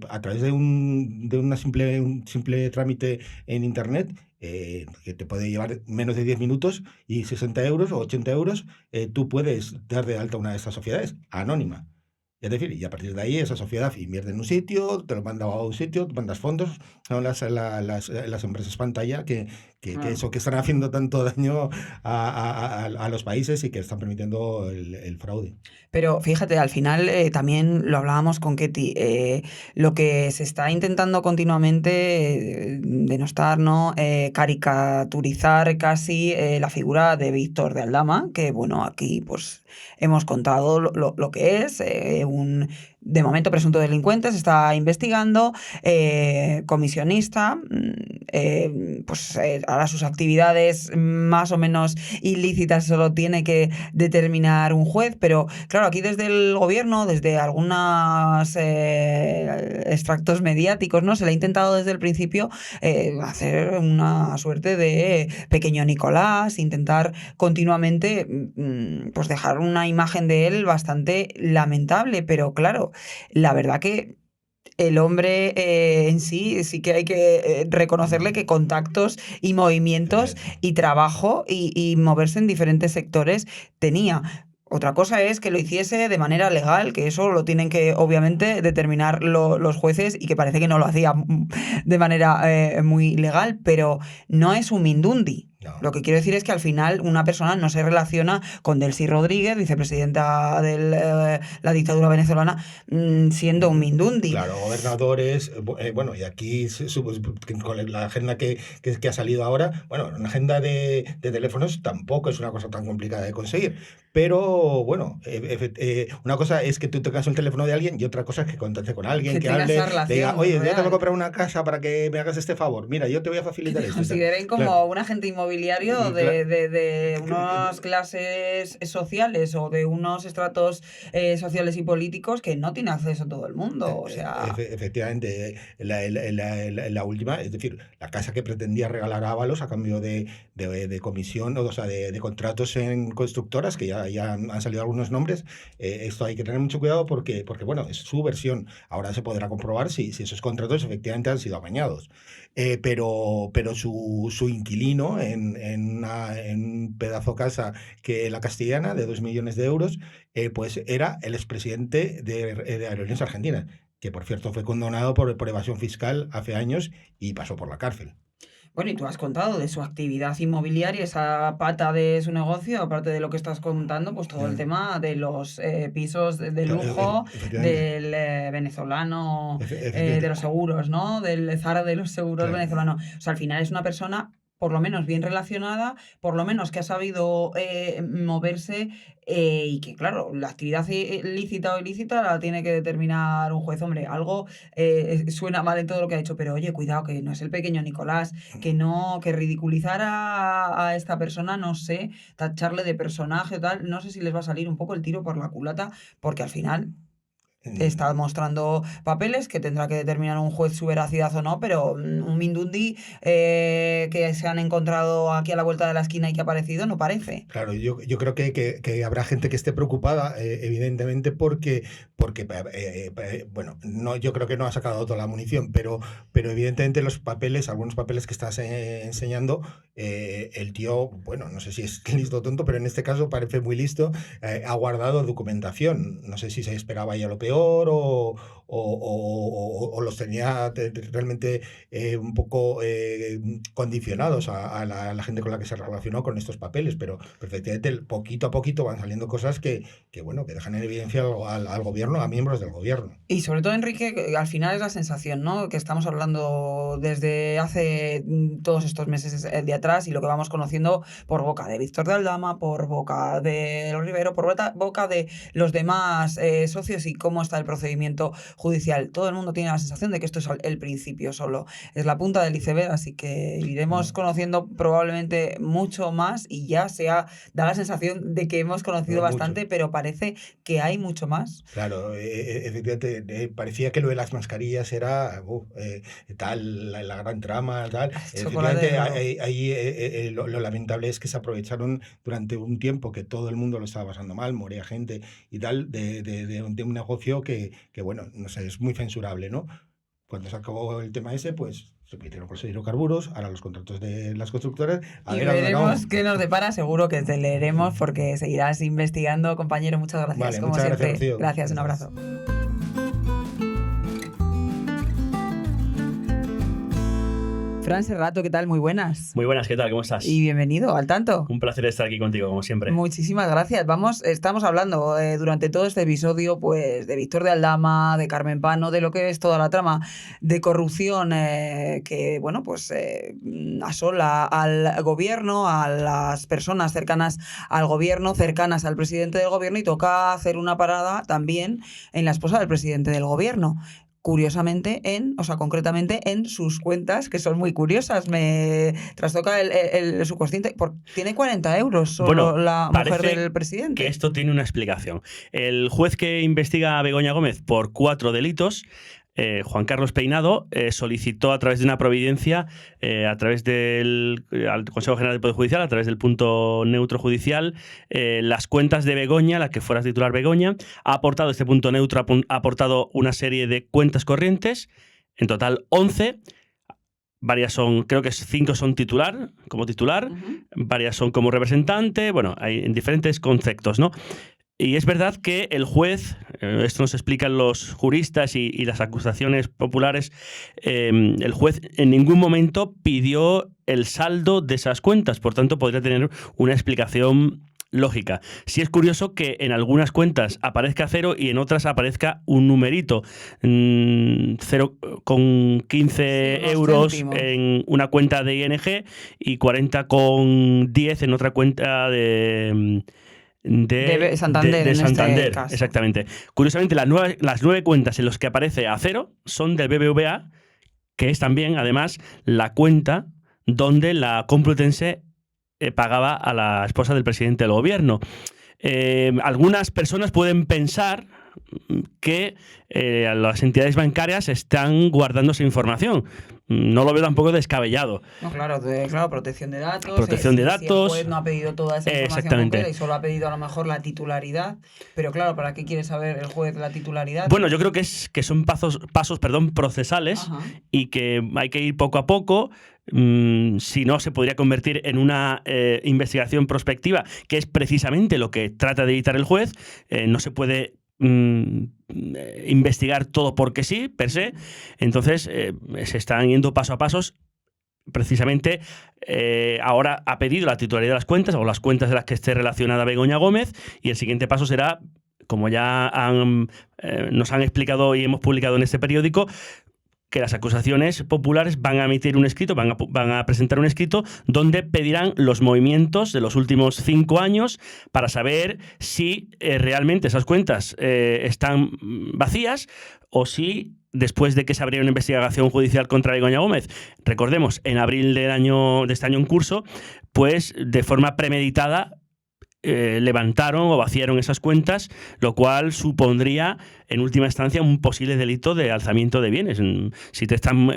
A través de un simple trámite en Internet, que te puede llevar menos de 10 minutos y 60 euros o 80 euros, tú puedes dar de alta una de estas sociedades, anónima. Es decir, y a partir de ahí esa sociedad invierte en un sitio, te lo manda a un sitio, te mandas fondos, son las empresas pantalla que están haciendo tanto daño a los países y que están permitiendo el fraude. Pero fíjate, al final también lo hablábamos con Ketty, lo que se está intentando continuamente denostar, ¿no? Caricaturizar casi la figura de Víctor de Aldama, que bueno, aquí pues hemos contado lo que es, un de momento presunto delincuente, se está investigando, comisionista, pues ahora sus actividades más o menos ilícitas solo tiene que determinar un juez, pero claro, aquí desde el gobierno, desde algunos extractos mediáticos, ¿no? Se le ha intentado desde el principio hacer una suerte de pequeño Nicolás, intentar continuamente pues dejar una imagen de él bastante lamentable, pero claro, la verdad que el hombre en sí que hay que reconocerle que contactos y movimientos y trabajo y moverse en diferentes sectores tenía. Otra cosa es que lo hiciese de manera legal, que eso lo tienen que obviamente determinar los jueces y que parece que no lo hacía de manera muy legal, pero no es un mindundi. No. Lo que quiero decir es que al final una persona no se relaciona con Delcy Rodríguez, vicepresidenta de la dictadura venezolana, siendo un mindundi. Claro, gobernadores, bueno, y aquí con la agenda que ha salido ahora, bueno, una agenda de teléfonos tampoco es una cosa tan complicada de conseguir. Pero bueno, una cosa es que tú tengas un teléfono de alguien y otra cosa es que contacte con alguien, que hable, le diga, oye, yo te voy a comprar una casa para que me hagas este favor. Mira, yo te voy a facilitar esto. Consideren como claro. un agente inmobiliario de unas clases sociales o de unos estratos sociales y políticos que no tiene acceso todo el mundo. O sea... Efectivamente, la última, es decir, la casa que pretendía regalar a Ábalos a cambio de comisión, o sea, de contratos en constructoras, que ya han salido algunos nombres. Esto hay que tener mucho cuidado porque bueno, es su versión. Ahora se podrá comprobar si esos contratos efectivamente han sido amañados. Pero su inquilino en un pedazo casa que la Castellana de 2 millones de euros, pues era el expresidente de Aerolíneas Argentinas, que por cierto fue condenado por evasión fiscal hace años y pasó por la cárcel. Bueno, y tú has contado de su actividad inmobiliaria, esa pata de su negocio, aparte de lo que estás contando, pues todo el tema de los pisos de lujo, del venezolano, de los seguros, ¿no? Del zar de los seguros venezolano. O sea, al final es una persona por lo menos bien relacionada, por lo menos que ha sabido moverse y que, claro, la actividad lícita o ilícita la tiene que determinar un juez. Hombre, algo suena mal en todo lo que ha hecho, pero oye, cuidado, que no es el pequeño Nicolás, que ridiculizar a esta persona, no sé, tacharle de personaje o tal, no sé si les va a salir un poco el tiro por la culata, porque al final... está mostrando papeles que tendrá que determinar un juez su veracidad o no, pero un mindundi que se han encontrado aquí a la vuelta de la esquina y que ha aparecido no parece. Claro, yo creo que habrá gente que esté preocupada, evidentemente, porque bueno, no, yo creo que no ha sacado toda la munición, pero evidentemente algunos papeles que estás enseñando, el tío, bueno, no sé si es listo o tonto, pero en este caso parece muy listo, ha guardado documentación. No sé si se esperaba ya lo peor o los tenía realmente un poco condicionados a la gente con la que se relacionó con estos papeles, pero efectivamente poquito a poquito van saliendo cosas que bueno, que dejan en evidencia al gobierno, a miembros del gobierno. Y sobre todo, Enrique, al final es la sensación, ¿no? Que estamos hablando desde hace todos estos meses de detrás y lo que vamos conociendo por boca de Víctor de Aldama, por boca de los Rivero, por boca de los demás socios y cómo está el procedimiento judicial. Todo el mundo tiene la sensación de que esto es el principio solo, es la punta del iceberg, así que iremos conociendo probablemente mucho más y ya da la sensación de que hemos conocido bastante, pero parece que hay mucho más. Claro, efectivamente, parecía que lo de las mascarillas era la gran trama, tal. Efectivamente, ahí lo lamentable es que se aprovecharon durante un tiempo que todo el mundo lo estaba pasando mal, moría gente y tal, de un negocio que, bueno, no sé, es muy censurable, ¿no? Cuando se acabó el tema ese, pues se pidieron por los hidrocarburos, ahora los contratos de las constructoras. Y veremos qué nos depara, seguro que te leeremos porque seguirás investigando, compañero. Muchas gracias, vale, como muchas siempre. Gracias, Rocío. Gracias, un abrazo. Fran Serrato, ¿qué tal? Muy buenas. Muy buenas, ¿qué tal? ¿Cómo estás? Y bienvenido, al tanto. Un placer estar aquí contigo, como siempre. Muchísimas gracias. Estamos hablando durante todo este episodio pues de Víctor de Aldama, de Carmen Pano, de lo que es toda la trama de corrupción que, bueno, pues asola al gobierno, a las personas cercanas al gobierno, cercanas al presidente del gobierno, y toca hacer una parada también en la esposa del presidente del gobierno. Curiosamente, concretamente en sus cuentas, que son muy curiosas. Me trastoca el subconsciente. Tiene 40 euros solo la mujer del presidente. Que esto tiene una explicación. El juez que investiga a Begoña Gómez por 4 delitos, Juan Carlos Peinado, solicitó a través de una providencia, a través del Consejo General del Poder Judicial, a través del punto neutro judicial, las cuentas de Begoña, la que fuera titular Begoña. Ha aportado este punto neutro, ha aportado una serie de cuentas corrientes, en total 11. Varias son, creo que 5 son como titular, varias son como representante, bueno, hay en diferentes conceptos, ¿no? Y es verdad que el juez, esto nos explican los juristas y las acusaciones populares, el juez en ningún momento pidió el saldo de esas cuentas, por tanto podría tener una explicación lógica. Sí es curioso que en algunas cuentas aparezca 0 y en otras aparezca un numerito, 0,15 euros céntimos en una cuenta de ING y 40,10 en otra cuenta de Santander, este caso. Exactamente. Curiosamente, las 9 cuentas en las que aparece a 0 son del BBVA, que es también, además, la cuenta donde la Complutense pagaba a la esposa del presidente del gobierno. Algunas personas pueden pensar que las entidades bancarias están guardando esa información. No lo veo tampoco descabellado. No, claro, protección de datos. Protección de datos. Si el juez no ha pedido toda esa información completa y solo ha pedido a lo mejor la titularidad. Pero claro, ¿para qué quiere saber el juez la titularidad? Bueno, yo creo que son pasos procesales. Ajá. Y que hay que ir poco a poco. Si no, se podría convertir en una investigación prospectiva, que es precisamente lo que trata de evitar el juez. No se puede investigar todo porque sí, per se. Entonces se están yendo paso a pasos. Precisamente ahora ha pedido la titularidad de las cuentas o las cuentas de las que esté relacionada Begoña Gómez, y el siguiente paso será, como ya nos han explicado y hemos publicado en este periódico, que las acusaciones populares van a emitir un escrito, van a presentar un escrito donde pedirán los movimientos de los últimos 5 años para saber si realmente esas cuentas están vacías o si, después de que se abriera una investigación judicial contra Begoña Gómez, recordemos, en abril de este año en curso, pues de forma premeditada levantaron o vaciaron esas cuentas, lo cual supondría en última instancia un posible delito de alzamiento de bienes. Si te están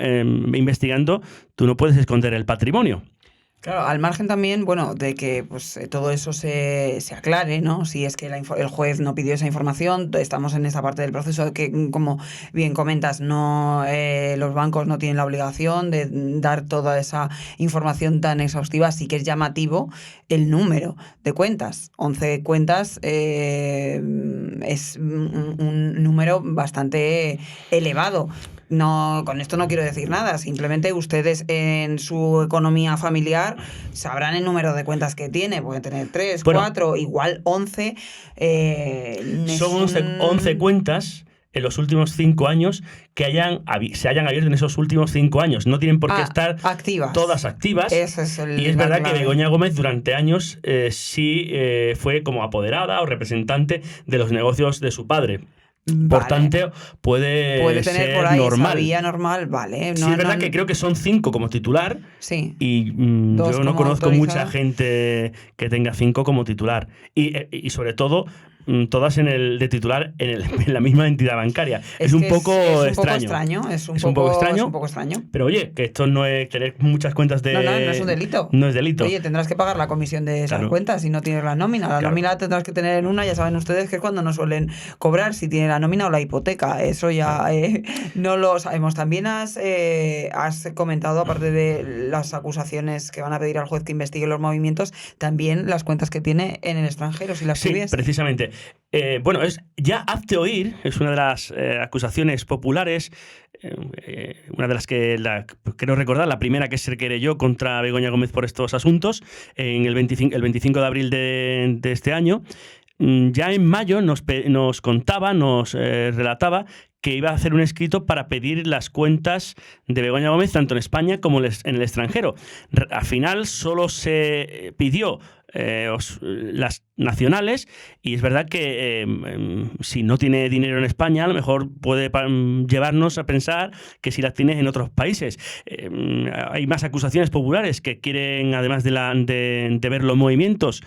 investigando, tú no puedes esconder el patrimonio. Claro, al margen también, bueno, de que pues todo eso se aclare, ¿no? Si es que el juez no pidió esa información, estamos en esta parte del proceso que, como bien comentas, los bancos no tienen la obligación de dar toda esa información tan exhaustiva. Sí que es llamativo el número de cuentas. 11 cuentas es un número bastante elevado. No, con esto no quiero decir nada, simplemente ustedes en su economía familiar sabrán el número de cuentas que tiene, pueden tener 3, 4, igual 11. Son 11 cuentas en los últimos 5 años que se hayan abierto en esos últimos 5 años. No tienen por qué estar activas. todas activas. Ese es y es verdad que Begoña Gómez durante años sí fue como apoderada o representante de los negocios de su padre. Por tanto, puede tener ser por ahí normal. esa vía normal, vale. Sí, es verdad que creo que son 5 como titular. Sí. Y yo no conozco mucha gente que tenga 5 como titular. Y sobre todo, todas de titular en la misma entidad bancaria. Es un poco extraño. Es un poco extraño. Pero oye, que esto no es tener muchas cuentas de... No es un delito. No es delito. Oye, tendrás que pagar la comisión de esas cuentas si no tienes la nómina. La nómina la tendrás que tener en una, ya saben ustedes que es cuando no suelen cobrar, si tiene la nómina o la hipoteca. Eso ya no lo sabemos. También has comentado, aparte de las acusaciones que van a pedir al juez que investigue los movimientos, también las cuentas que tiene en el extranjero, si las tuviese. Sí, precisamente. Bueno, ya hazte oír, es una de las acusaciones populares, una de las que creo recordar, la primera que se querelló contra Begoña Gómez por estos asuntos, en el 25 de abril de este año. Ya en mayo nos relataba que iba a hacer un escrito para pedir las cuentas de Begoña Gómez tanto en España como en el extranjero. Al final solo se pidió las nacionales, y es verdad que si no tiene dinero en España, a lo mejor puede llevarnos a pensar que si las tienes en otros países. Hay más acusaciones populares que quieren, además de ver los movimientos,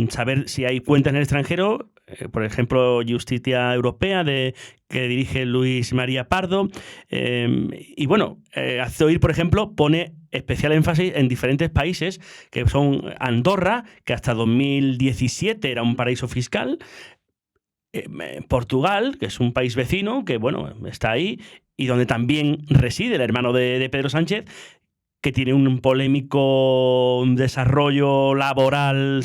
saber si hay cuentas en el extranjero. Por ejemplo, Justicia Europea, que dirige Luis María Pardo. Y bueno, Hazte Oír, por ejemplo, pone especial énfasis en diferentes países, que son Andorra, que hasta 2017 era un paraíso fiscal, Portugal, que es un país vecino, que bueno, está ahí, y donde también reside el hermano de Pedro Sánchez, que tiene un polémico desarrollo laboral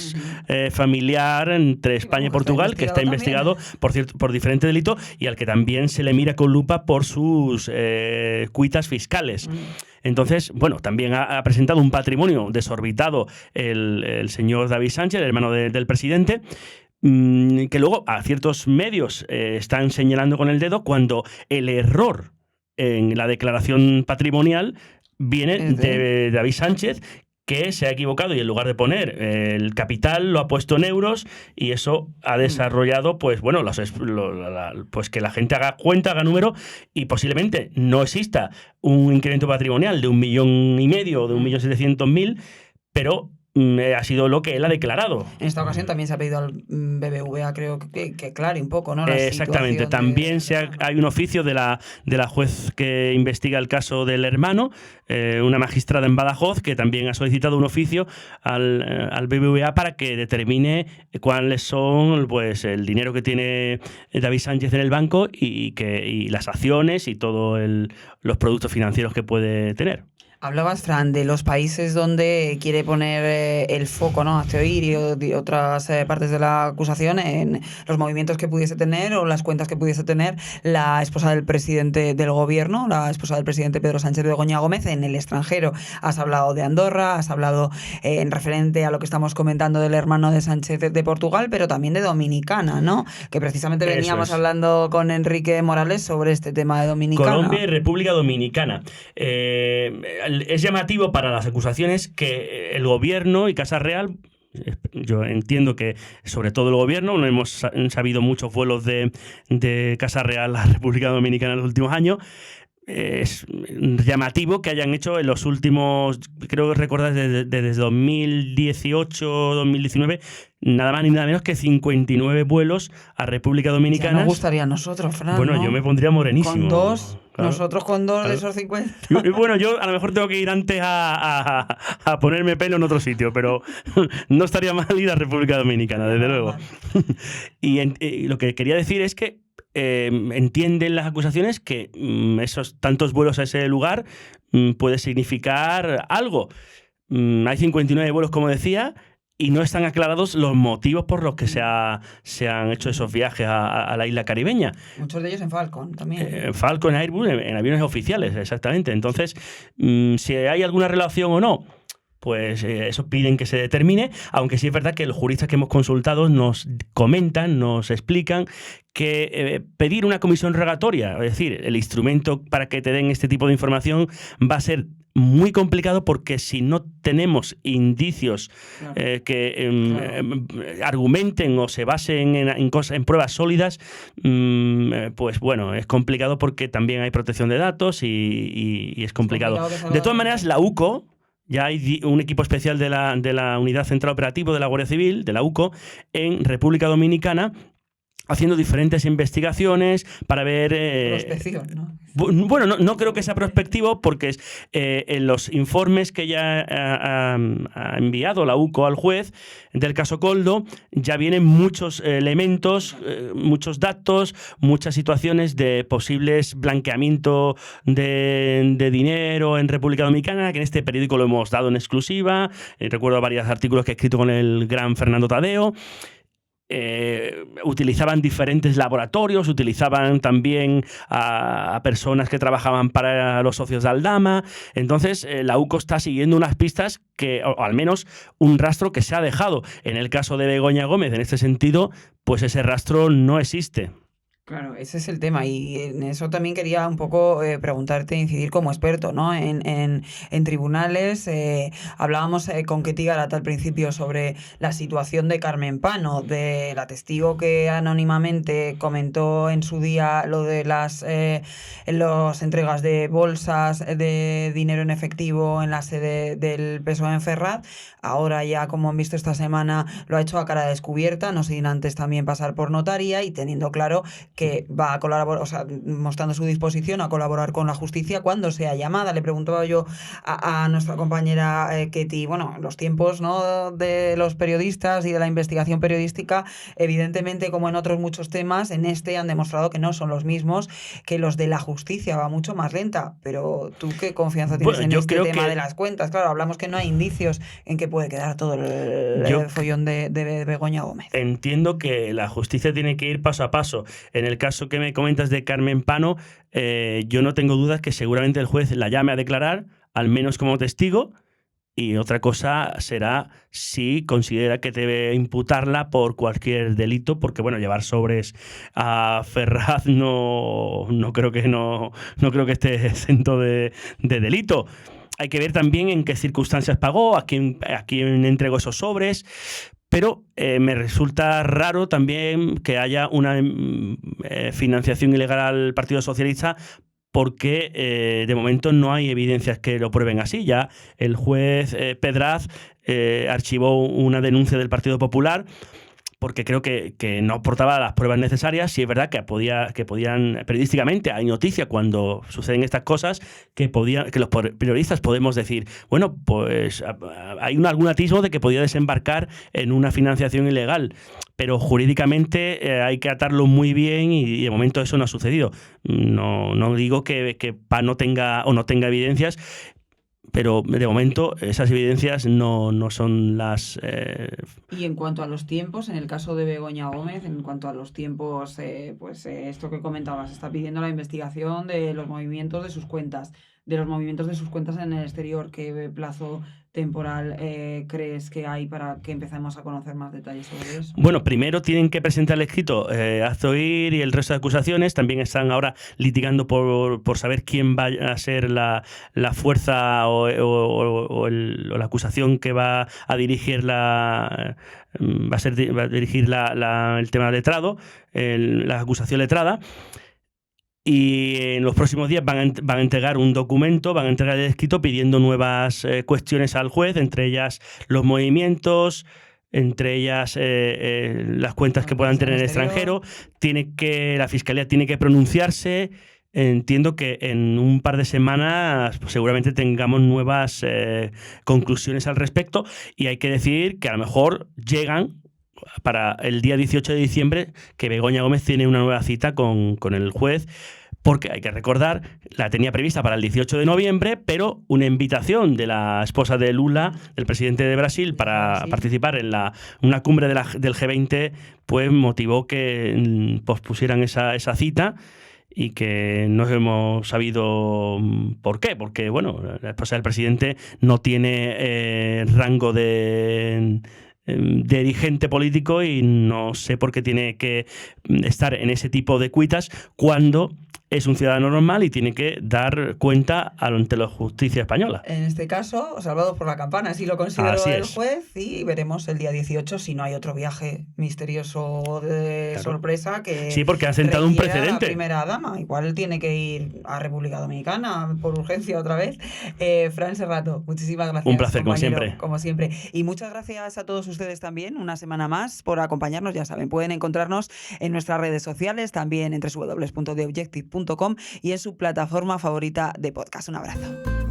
familiar entre España y Portugal, que está investigado por diferentes delitos, y al que también se le mira con lupa por sus cuitas fiscales. Entonces, bueno, también ha presentado un patrimonio desorbitado el señor David Sánchez, el hermano del presidente, que luego a ciertos medios están señalando con el dedo cuando el error en la declaración patrimonial viene de David Sánchez, que se ha equivocado y en lugar de poner el capital lo ha puesto en euros, y eso ha desarrollado, pues bueno, pues que la gente haga cuenta, haga número, y posiblemente no exista un incremento patrimonial de 1,5 millones o de 1.700.000, pero ha sido lo que él ha declarado. En esta ocasión también se ha pedido al BBVA, creo que aclare un poco, ¿no? Exactamente. También hay un oficio de la juez que investiga el caso del hermano, una magistrada en Badajoz, que también ha solicitado un oficio al BBVA para que determine cuáles son, pues, el dinero que tiene David Sánchez en el banco y las acciones y todos los productos financieros que puede tener. Hablabas, Fran, de los países donde quiere poner el foco, ¿no? Hazte Oír y otras partes de la acusación en los movimientos que pudiese tener o las cuentas que pudiese tener la esposa del presidente del gobierno, la esposa del presidente Pedro Sánchez, Begoña Gómez, en el extranjero. Has hablado de Andorra, has hablado en referente a lo que estamos comentando del hermano de Sánchez de Portugal, pero también de Dominicana, ¿no? Que precisamente veníamos hablando con Enrique Morales sobre este tema de Dominicana. Colombia y República Dominicana. Es llamativo para las acusaciones que el gobierno y Casa Real, yo entiendo que sobre todo el gobierno, no hemos sabido muchos vuelos de Casa Real a la República Dominicana en los últimos años. Es llamativo que hayan hecho en los últimos, creo que recordar desde 2018, 2019, nada más ni nada menos que 59 vuelos a República Dominicana. Ya nos gustaría a nosotros, Fran, bueno, ¿no? Yo me pondría morenísimo. Con 2, claro. Nosotros con 2 de esos 50. Bueno, yo a lo mejor tengo que ir antes a ponerme pelo en otro sitio, pero no estaría mal ir a República Dominicana, desde luego. Y lo que quería decir es que entienden las acusaciones que esos tantos vuelos a ese lugar puede significar algo. Hay 59 vuelos, como decía, y no están aclarados los motivos por los que se han hecho esos viajes a la isla caribeña. Muchos de ellos en Falcon también. Falcon, Airbus, en aviones oficiales, exactamente. Entonces, si hay alguna relación o no, pues eso piden que se determine, aunque sí es verdad que los juristas que hemos consultado nos comentan, nos explican que pedir una comisión rogatoria, es decir, el instrumento para que te den este tipo de información, va a ser muy complicado, porque si no tenemos indicios que argumenten o se basen en pruebas sólidas, pues bueno, es complicado, porque también hay protección de datos y es complicado. De todas maneras, la UCO, ya hay un equipo especial de la Unidad Central Operativo de la Guardia Civil, de la UCO, en República Dominicana, haciendo diferentes investigaciones para ver... Prospección, ¿no? Bueno, no creo que sea prospectivo, porque en los informes que ya ha enviado la UCO al juez del caso Koldo, ya vienen muchos elementos, muchos datos, muchas situaciones de posibles blanqueamiento de dinero en República Dominicana, que en este periódico lo hemos dado en exclusiva. Recuerdo varios artículos que he escrito con el gran Fernando Tadeo. Utilizaban diferentes laboratorios, utilizaban también a personas que trabajaban para los socios de Aldama. Entonces, la UCO está siguiendo unas pistas o al menos un rastro que se ha dejado. En el caso de Begoña Gómez, en este sentido, pues ese rastro no existe. Claro, ese es el tema, y en eso también quería un poco preguntarte, incidir como experto, ¿no? En tribunales hablábamos con Ketty Garat al principio sobre la situación de Carmen Pano, de la testigo que anónimamente comentó en su día lo de las entregas de bolsas de dinero en efectivo en la sede del PSOE en Ferraz. Ahora ya, como han visto esta semana, lo ha hecho a cara descubierta, no sin antes también pasar por notaría y teniendo claro que va a colaborar, o sea, mostrando su disposición a colaborar con la justicia cuando sea llamada. Le preguntaba yo a nuestra compañera Ketty, bueno, los tiempos, ¿no?, de los periodistas y de la investigación periodística, evidentemente, como en otros muchos temas, en este han demostrado que no son los mismos, que los de la justicia va mucho más lenta. Pero ¿tú qué confianza tienes en este tema de las cuentas? Claro, hablamos que no hay indicios en que puede quedar todo el follón de Begoña Gómez. Entiendo que la justicia tiene que ir paso a paso. En el caso que me comentas de Carmen Pano, yo no tengo dudas que seguramente el juez la llame a declarar, al menos como testigo, y otra cosa será si considera que debe imputarla por cualquier delito, porque bueno, llevar sobres a Ferraz no creo que esté exento de delito. Hay que ver también en qué circunstancias pagó, a quién entregó esos sobres. Pero me resulta raro también que haya una financiación ilegal al Partido Socialista, porque de momento no hay evidencias que lo prueben así. Ya el juez Pedraz archivó una denuncia del Partido Popular porque creo que no aportaba las pruebas necesarias. Sí es verdad que podían, periodísticamente, hay noticia cuando suceden estas cosas, que los periodistas podemos decir, bueno, pues hay algún atisbo de que podía desembarcar en una financiación ilegal, pero jurídicamente hay que atarlo muy bien, y de momento eso no ha sucedido. No digo que no tenga evidencias, pero de momento esas evidencias no son las... Y en cuanto a los tiempos, en el caso de Begoña Gómez, en cuanto a los tiempos, esto que comentabas, está pidiendo la investigación de los movimientos de sus cuentas, en el exterior. ¿Qué plazo temporal crees que hay para que empecemos a conocer más detalles sobre eso? Bueno, primero tienen que presentar el escrito Azoir y el resto de acusaciones. También están ahora litigando por saber quién va a ser la fuerza o la acusación que va a dirigir el tema letrado, la acusación letrada. Y en los próximos días van a entregar un documento, van a entregar el escrito pidiendo nuevas cuestiones al juez, entre ellas los movimientos, entre ellas las cuentas que puedan tener en el extranjero. La Fiscalía tiene que pronunciarse. Entiendo que en un par de semanas pues, seguramente tengamos nuevas conclusiones al respecto, y hay que decir que a lo mejor llegan para el día 18 de diciembre, que Begoña Gómez tiene una nueva cita con el juez, porque hay que recordar, la tenía prevista para el 18 de noviembre, pero una invitación de la esposa de Lula, del presidente de Brasil, para participar en una cumbre del G20, pues motivó que pospusieran esa cita. y que no hemos sabido por qué, porque bueno, la esposa del presidente no tiene rango de dirigente político y no sé por qué tiene que estar en ese tipo de cuitas cuando es un ciudadano normal y tiene que dar cuenta ante la justicia española. En este caso, salvado por la campana, así lo consideró Así el es. juez, y veremos el día 18 si no hay otro viaje misterioso de Claro. sorpresa que Sí, porque ha sentado un requiera a precedente. la primera dama. Igual tiene que ir a República Dominicana por urgencia otra vez. Fran Serrato, muchísimas gracias. Un placer, como compañero, siempre. Como siempre. Y muchas gracias a todos ustedes también, una semana más, por acompañarnos. Ya saben, pueden encontrarnos en nuestras redes sociales, también en www.theobjective.com y en su plataforma favorita de podcast. Un abrazo.